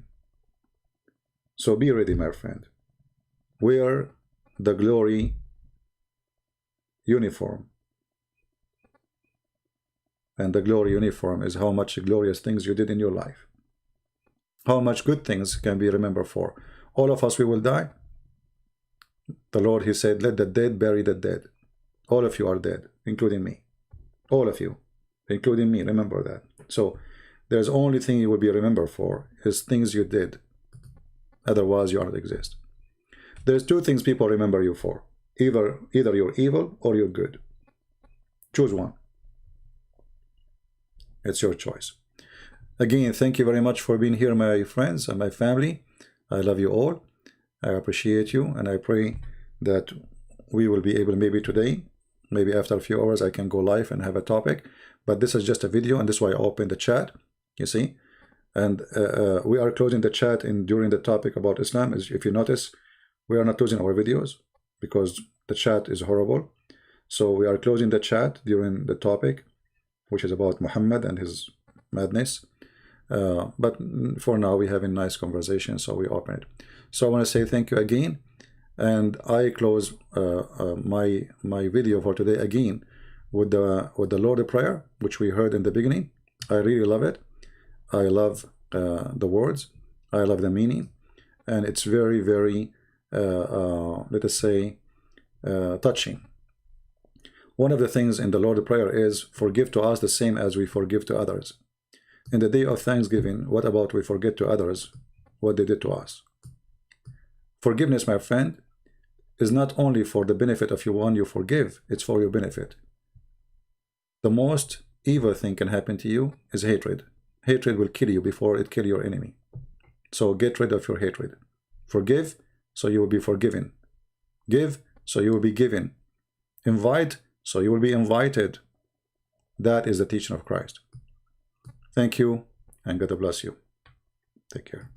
So be ready, my friend. Wear the glory uniform. And the glory uniform is how much glorious things you did in your life. How much good things can be remembered for. All of us, we will die. The Lord, he said, let the dead bury the dead. All of you are dead, including me. All of you, including me, remember that. So there's only thing you will be remembered for is things you did. Otherwise, you don't exist. There's two things people remember you for. Either you're evil or you're good. Choose one. It's your choice. Again, thank you very much for being here, my friends and my family. I love you all. I appreciate you, and I pray that we will be able, maybe today, maybe after a few hours, I can go live and have a topic. But this is just a video, and this is why I opened the chat, you see. And we are closing the chat during the topic about Islam. If you notice, we are not closing our videos because the chat is horrible. So we are closing the chat during the topic, which is about Muhammad and his madness. But for now, we have a nice conversation, so we open it. So I want to say thank you again, and I close my video for today again with the Lord's Prayer, which we heard in the beginning. I really love it. I love the words. I love the meaning, and it's very, very let us say touching. One of the things in the Lord's Prayer is forgive to us the same as we forgive to others. In the day of Thanksgiving, what about we forget to others what they did to us? Forgiveness, my friend, is not only for the benefit of one you forgive, it's for your benefit. The most evil thing can happen to you is hatred. Hatred will kill you before it kills your enemy. So get rid of your hatred. Forgive, so you will be forgiven. Give, so you will be given. Invite, so you will be invited. That is the teaching of Christ. Thank you, and God bless you. Take care.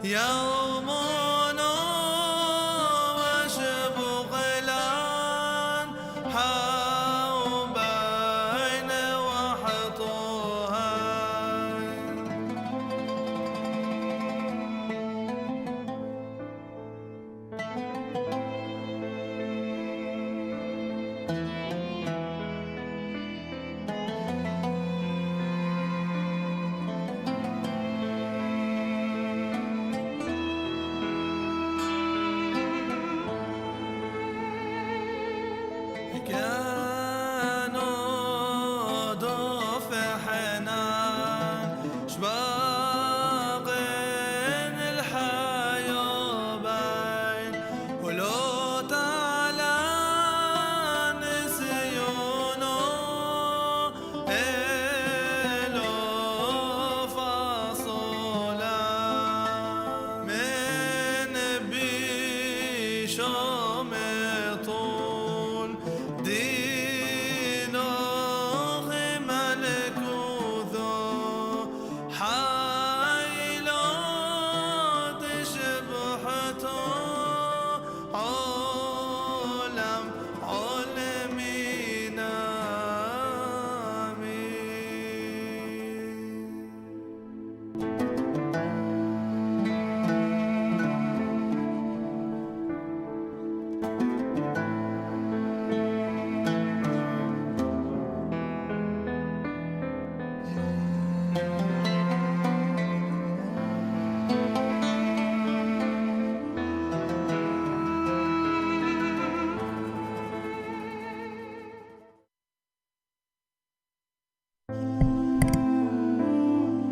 يا